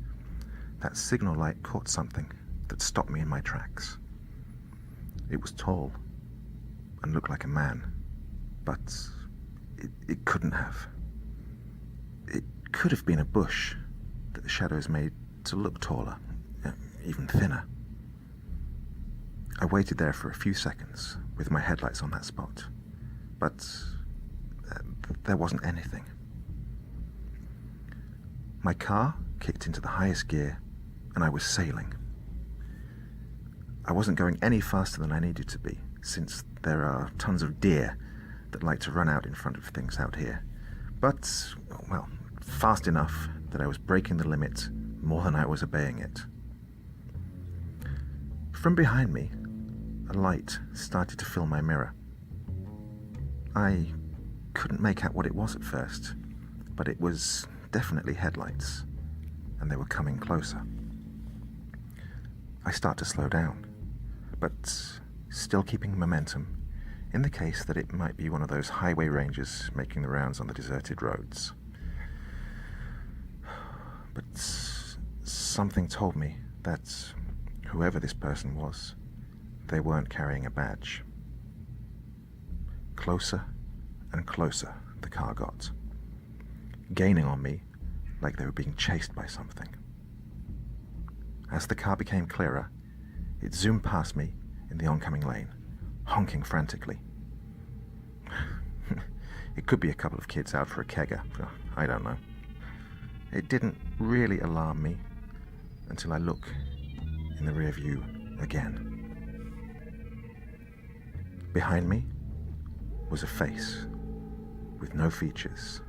that signal light caught something that stopped me in my tracks. It was tall and looked like a man, but it couldn't have. It could have been a bush that the shadows made to look taller, even thinner. I waited there for a few seconds with my headlights on that spot, but there wasn't anything. My car kicked into the highest gear and I was sailing. I wasn't going any faster than I needed to be, since there are tons of deer that like to run out in front of things out here. But, well, fast enough that I was breaking the limit more than I was obeying it. From behind me, a light started to fill my mirror. I couldn't make out what it was at first, but it was definitely headlights, and they were coming closer. I start to slow down, but still keeping momentum, in the case that it might be one of those highway rangers making the rounds on the deserted roads. But something told me that whoever this person was, they weren't carrying a badge. Closer and closer the car got, gaining on me like they were being chased by something. As the car became clearer, it zoomed past me in the oncoming lane, honking frantically. It could be a couple of kids out for a kegger, I don't know. It didn't really alarm me until I look in the rear view again. Behind me was a face with no features,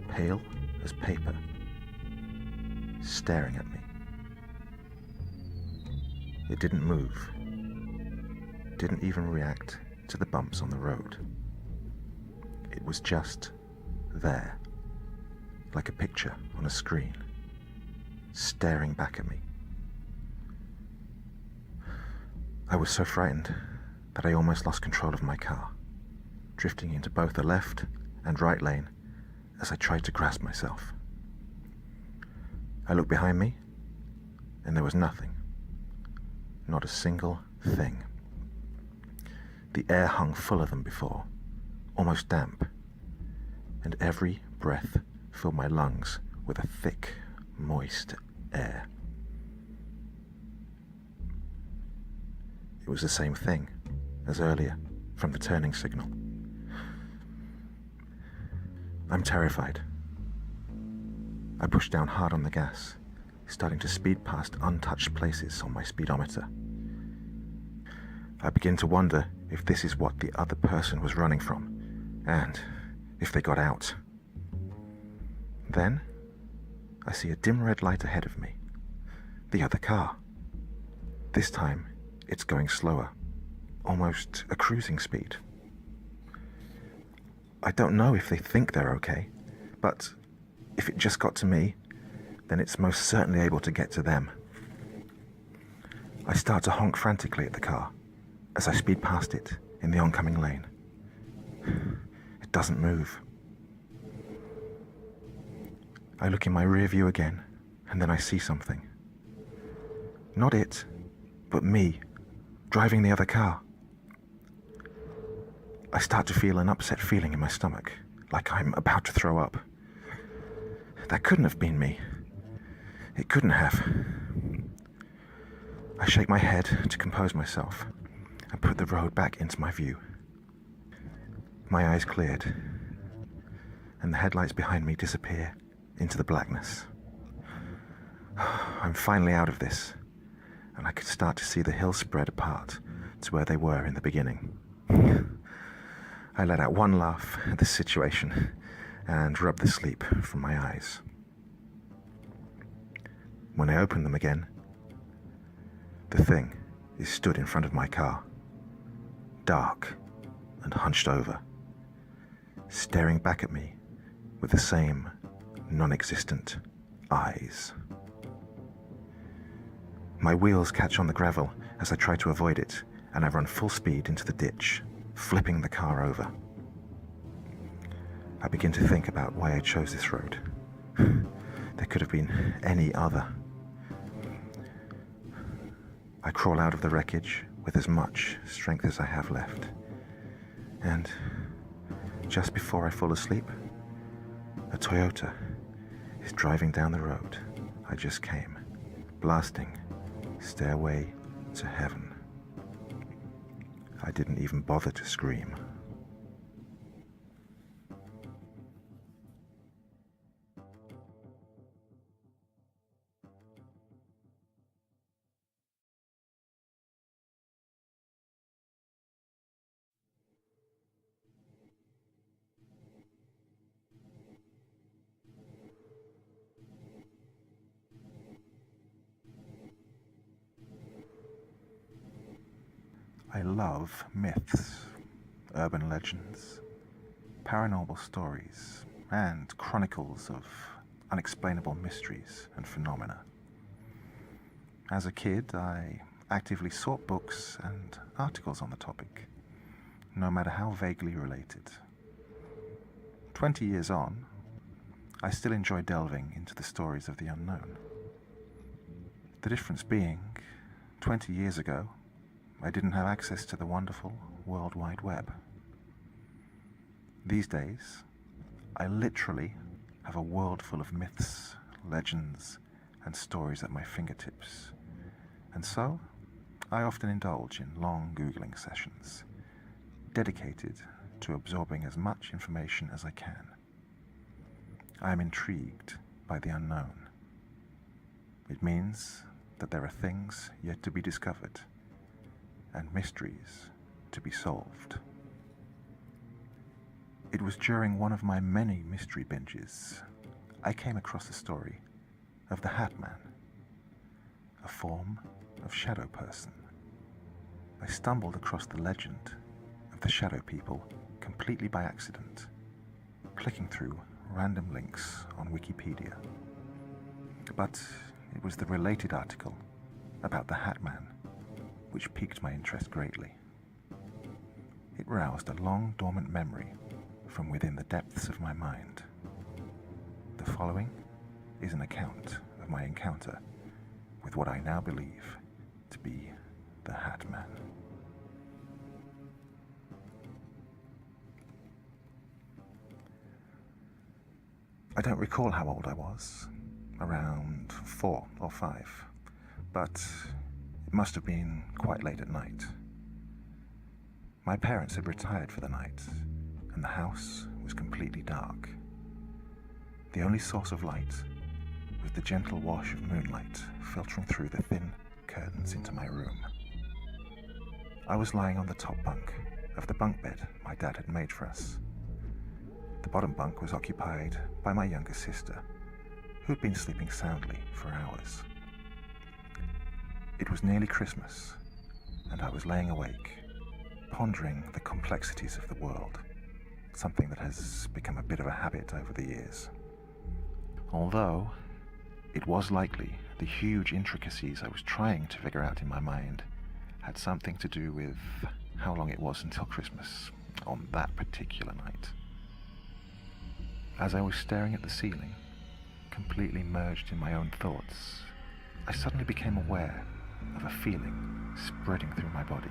pale as paper, staring at me. It didn't move, didn't even react to the bumps on the road. It was just there, like a picture on a screen, staring back at me. I was so frightened that I almost lost control of my car, drifting into both the left and right lane as I tried to grasp myself. I looked behind me, and there was nothing. Not a single thing. The air hung fuller than before, almost damp, and every breath filled my lungs with a thick, moist air. It was the same thing as earlier from the turning signal. I'm terrified. I push down hard on the gas, starting to speed past untouched places on my speedometer. I begin to wonder if this is what the other person was running from, and if they got out. Then, I see a dim red light ahead of me. The other car. This time, it's going slower, almost a cruising speed. I don't know if they think they're okay, but if it just got to me, then it's most certainly able to get to them. I start to honk frantically at the car as I speed past it in the oncoming lane. It doesn't move. I look in my rear view again, and then I see something. Not it, but me, driving the other car. I start to feel an upset feeling in my stomach, like I'm about to throw up. That couldn't have been me. It couldn't have. I shake my head to compose myself and put the road back into my view. My eyes cleared, and the headlights behind me disappear into the blackness. I'm finally out of this, and I could start to see the hills spread apart to where they were in the beginning. I let out one laugh at the situation and rubbed the sleep from my eyes. When I opened them again, the thing is stood in front of my car, dark and hunched over, staring back at me with the same non-existent eyes. My wheels catch on the gravel as I try to avoid it, and I run full speed into the ditch, flipping the car over. I begin to think about why I chose this road. There could have been any other. I crawl out of the wreckage with as much strength as I have left. And just before I fall asleep, a Toyota is driving down the road I just came, blasting Stairway to Heaven. I didn't even bother to scream. I love myths, urban legends, paranormal stories, and chronicles of unexplainable mysteries and phenomena. As a kid, I actively sought books and articles on the topic, no matter how vaguely related. 20 years on, I still enjoy delving into the stories of the unknown. The difference being, 20 years ago, I didn't have access to the wonderful World Wide Web. These days, I literally have a world full of myths, legends, and stories at my fingertips. And so, I often indulge in long Googling sessions, dedicated to absorbing as much information as I can. I am intrigued by the unknown. It means that there are things yet to be discovered, and mysteries to be solved. It was during one of my many mystery binges I came across the story of the Hat Man, a form of shadow person. I stumbled across the legend of the shadow people completely by accident, clicking through random links on Wikipedia. But it was the related article about the Hat Man which piqued my interest greatly. It roused a long dormant memory from within the depths of my mind. The following is an account of my encounter with what I now believe to be the Hat Man. I don't recall how old I was, around 4 or 5, but it must have been quite late at night. My parents had retired for the night, and the house was completely dark. The only source of light was the gentle wash of moonlight filtering through the thin curtains into my room. I was lying on the top bunk of the bunk bed my dad had made for us. The bottom bunk was occupied by my younger sister, who'd been sleeping soundly for hours. It was nearly Christmas, and I was laying awake, pondering the complexities of the world, something that has become a bit of a habit over the years. Although, it was likely the huge intricacies I was trying to figure out in my mind had something to do with how long it was until Christmas on that particular night. As I was staring at the ceiling, completely merged in my own thoughts, I suddenly became aware of a feeling spreading through my body.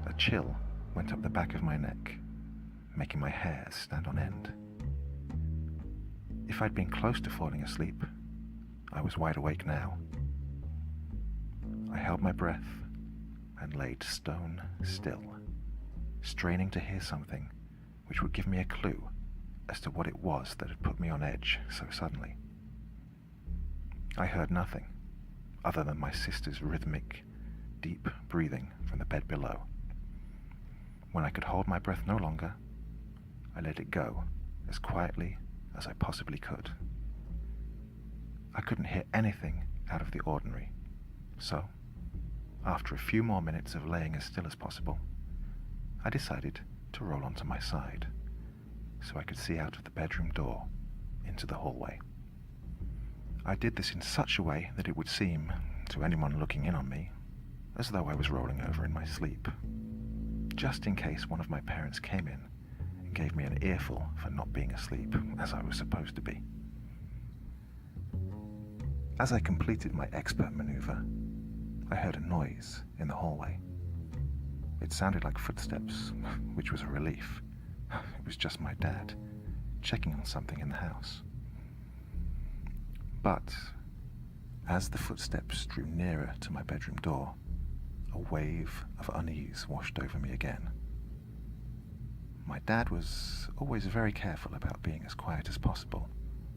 A chill went up the back of my neck, making my hair stand on end. If I'd been close to falling asleep, I was wide awake now. I held my breath and laid stone still, straining to hear something which would give me a clue as to what it was that had put me on edge so suddenly. I heard nothing other than my sister's rhythmic, deep breathing from the bed below. When I could hold my breath no longer, I let it go as quietly as I possibly could. I couldn't hear anything out of the ordinary, so, after a few more minutes of laying as still as possible, I decided to roll onto my side, so I could see out of the bedroom door into the hallway. I did this in such a way that it would seem, to anyone looking in on me, as though I was rolling over in my sleep. just in case one of my parents came in and gave me an earful for not being asleep as I was supposed to be. As I completed my expert maneuver, I heard a noise in the hallway. It sounded like footsteps, which was a relief. It was just my dad, checking on something in the house. But as the footsteps drew nearer to my bedroom door, a wave of unease washed over me again. My dad was always very careful about being as quiet as possible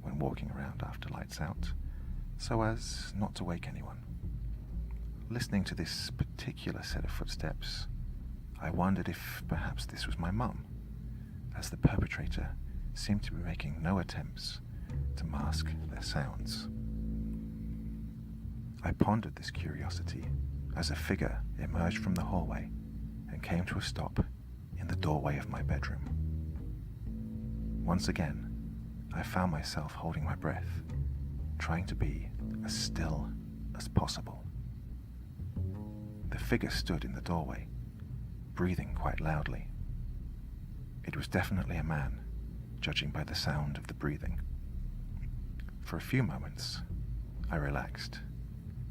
when walking around after lights out, so as not to wake anyone. Listening to this particular set of footsteps, I wondered if perhaps this was my mum, as the perpetrator seemed to be making no attempts to mask their sounds. I pondered this curiosity as a figure emerged from the hallway and came to a stop in the doorway of my bedroom. Once again, I found myself holding my breath, trying to be as still as possible. The figure stood in the doorway, breathing quite loudly. It was definitely a man, judging by the sound of the breathing. For a few moments, I relaxed,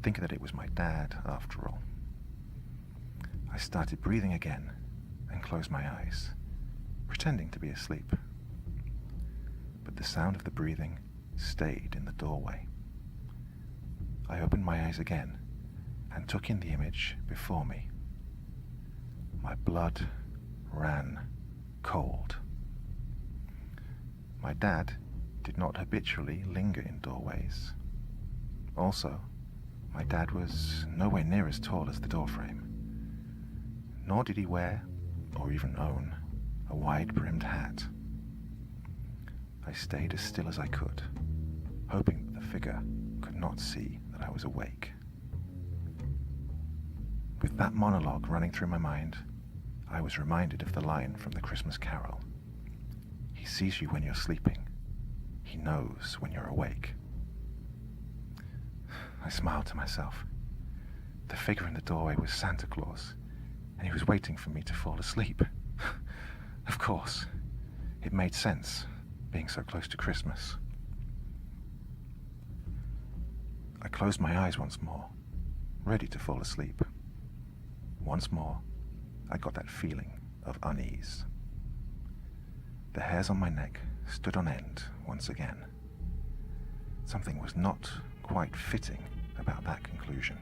thinking that it was my dad after all. I started breathing again and closed my eyes, pretending to be asleep. But the sound of the breathing stayed in the doorway. I opened my eyes again and took in the image before me. My blood ran cold. My dad did not habitually linger in doorways. Also, my dad was nowhere near as tall as the doorframe, nor did he wear, or even own, a wide-brimmed hat. I stayed as still as I could, hoping that the figure could not see that I was awake. With that monologue running through my mind, I was reminded of the line from the Christmas Carol. He sees you when you're sleeping. He knows when you're awake. I smiled to myself. The figure in the doorway was Santa Claus, and he was waiting for me to fall asleep. Of course, it made sense, being so close to Christmas. I closed my eyes once more, ready to fall asleep. Once more, I got that feeling of unease. The hairs on my neck stood on end once again. Something was not quite fitting about that conclusion.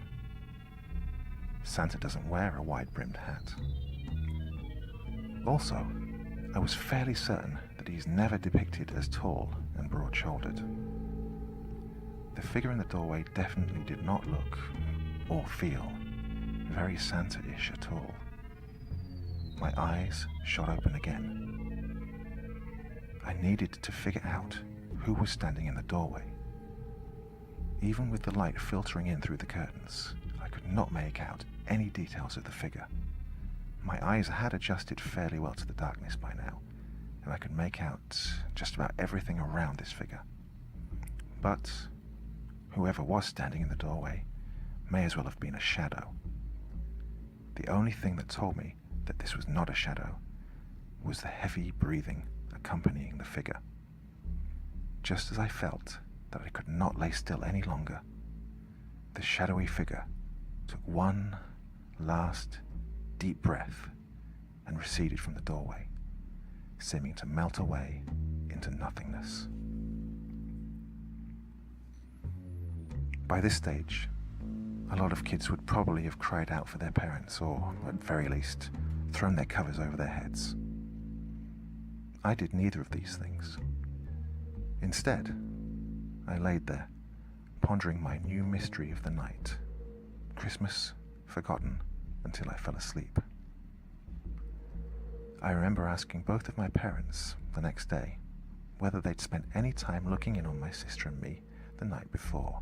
Santa doesn't wear a wide-brimmed hat. Also, I was fairly certain that he's never depicted as tall and broad-shouldered. The figure in the doorway definitely did not look, or feel, very Santa-ish at all. My eyes shot open again. I needed to figure out who was standing in the doorway. Even with the light filtering in through the curtains, I could not make out any details of the figure. My eyes had adjusted fairly well to the darkness by now, and I could make out just about everything around this figure. But whoever was standing in the doorway may as well have been a shadow. The only thing that told me that this was not a shadow was the heavy breathing accompanying the figure. Just as I felt that I could not lay still any longer, the shadowy figure took one last deep breath and receded from the doorway, seeming to melt away into nothingness. By this stage, a lot of kids would probably have cried out for their parents, or, at very least, thrown their covers over their heads. I did neither of these things. Instead, I laid there, pondering my new mystery of the night. Christmas forgotten until I fell asleep. I remember asking both of my parents the next day whether they'd spent any time looking in on my sister and me the night before.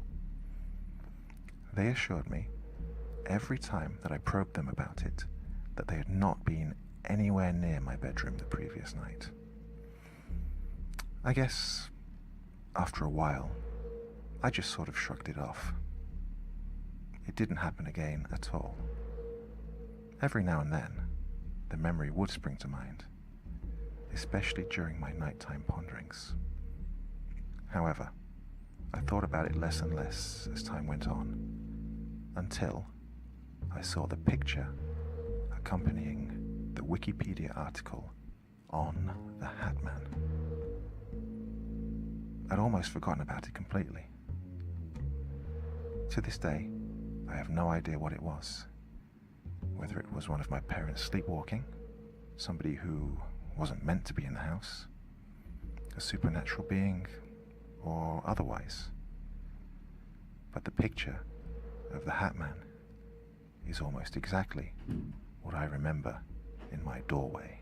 They assured me, every time that I probed them about it, that they had not been anywhere near my bedroom the previous night. I guess, after a while, I just sort of shrugged it off. It didn't happen again at all. Every now and then, the memory would spring to mind, especially during my nighttime ponderings. However, I thought about it less and less as time went on, until I saw the picture accompanying the Wikipedia article on the Hat Man. I'd almost forgotten about it completely. To this day, I have no idea what it was. Whether it was one of my parents sleepwalking, somebody who wasn't meant to be in the house, a supernatural being, or otherwise. But the picture of the Hat Man is almost exactly what I remember in my doorway.